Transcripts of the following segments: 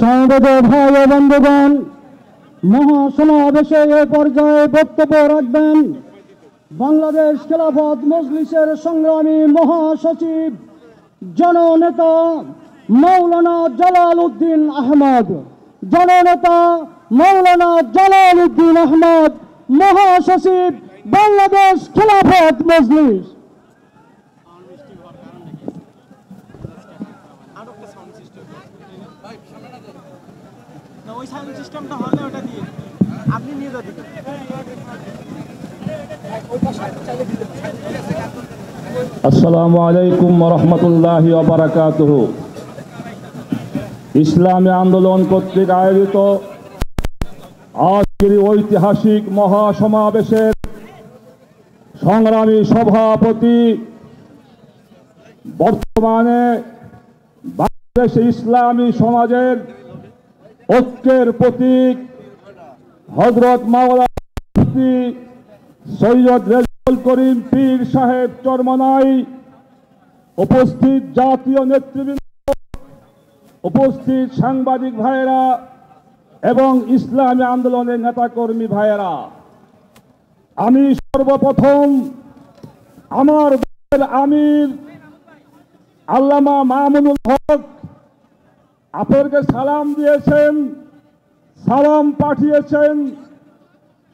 সংগ্রামী ভাই ও বন্ধুগণ, মহাসমাবেশে এ পর্যায়ে বক্তব্য রাখবেন বাংলাদেশ খেলাফত মজলিসের সংগ্রামী মহাসচিব জননেতা মাওলানা জালাল উদ্দিন আহমদ। জননেতা মাওলানা জালাল উদ্দিন আহমদ, মহাসচিব বাংলাদেশ খেলাফত মজলিস। আসসালামু আলাইকুম ওয়া রাহমাতুল্লাহি ওয়া বারাকাতুহু। ইসলামী আন্দোলন কর্তৃক আয়োজিত আজকের ঐতিহাসিক মহাসমাবেশের সংগ্রামী সভাপতি, বর্তমানে বাংলাদেশে ইসলামী সমাজের ঐক্যের প্রতীক হযরত মাওলানা মুফতি সৈয়দ রেজাউল করিম পীর সাহেব চরমনাই, উপস্থিত জাতীয় নেতৃবৃন্দ, উপস্থিত সাংবাদিক ভাইয়েরা এবং ইসলামী আন্দোলনের নেতাকর্মী ভাইয়েরা, আমি সর্বপ্রথম আমার দেশের আমির আল্লামা মামুনুল হক আপনাদেরকে সালাম দিয়েছেন, সালাম পাঠিয়েছেন।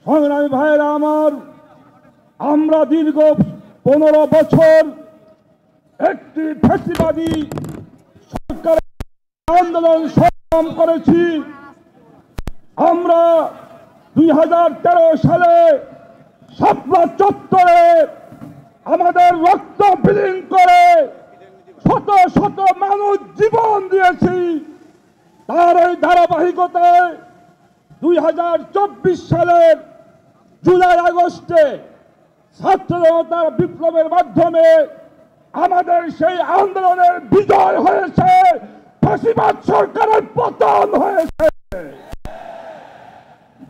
সংগ্রামী ভাইয়েরা আমার, আমরা দীর্ঘ 15 বছর একটি ফ্যাসিবাদী সরকারের আন্দোলন সংগ্রাম করেছি। আমরা 2013 সালে শাপলা চত্বরে আমাদের রক্ত বিলীন করে শত শত মানুষ জীবন দিয়েছি। তার এই ধারাবাহিকতায় 2024 সালের জুলাই আগস্টে ছাত্র জনতার বিপ্লবের মাধ্যমে আমাদের সেই আন্দোলনের বিজয় হয়েছে, ফ্যাসিবাদ সরকারের পতন হয়েছে।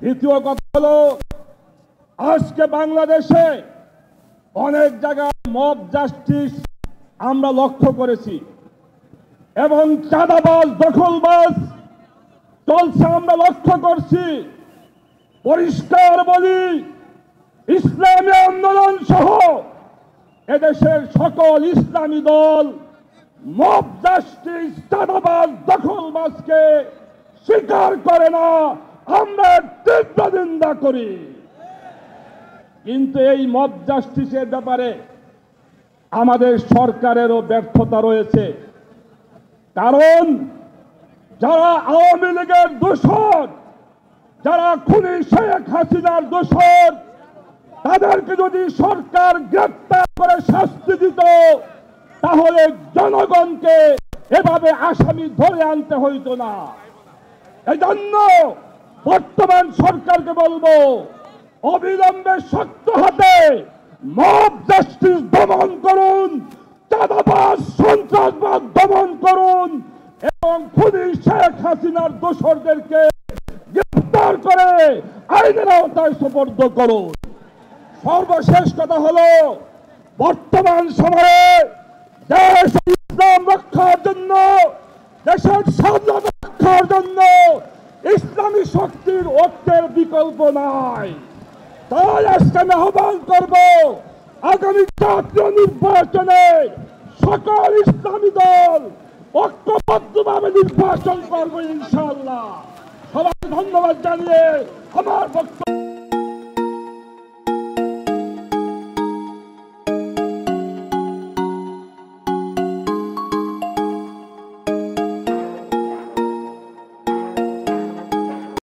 দ্বিতীয় কথা হলো, আজকে বাংলাদেশে অনেক জায়গায় মব জাস্টিস আমরা লক্ষ্য করেছি এবং চাঁদাবাজ দখলবাজ চলছে আমরা লক্ষ্য করছি। পরিষ্কার বলি, ইসলামী আন্দোলন সহ এদেশের সকল ইসলামী দল মব জাস্টিস চাঁদাবাজ দখলবাজকে স্বীকার করে না, আমরা তীব্র নিন্দা করি। কিন্তু এই মব জাস্টিসের ব্যাপারে আমাদের সরকারেরও ব্যর্থতা রয়েছে। কারণ যারা আওয়ামী লীগের দোসর, যারা খুনি শেখ হাসিনার দোসর, তাদেরকে যদি সরকার গ্রেপ্তার করে শাস্তি দিত, তাহলে জনগণকে এভাবে আসামি ধরে আনতে হইত না। এজন্য বর্তমান সরকারকে বলবো, অবিলম্বে শক্ত হাতে মব জাস্টিস দমন করুন, চাঁদাবাজ সন্ত্রাসবাদ দমন করুন এবং খুনি শেখ হাসিনার দোসরদেরকে গ্রেফতার করে আইনের আওতায় সুপর্দ করুন। সর্বশেষ কথা হলো, বর্তমান সময়ে দেশ ইসলাম রক্ষার জন্য, দেশের স্বাধীনতা রক্ষার জন্য ইসলামী শক্তির ঐক্যের বিকল্প নাই। তাই আজকে আমি আহ্বান করব, আগামী জাতীয় নির্বাচনে সকল ইসলামী দল ঐক্যবদ্ধভাবে নির্বাচন করবো ইনশাআল্লাহ। সবাই ধন্যবাদ জানিয়ে আমার বক্তব্য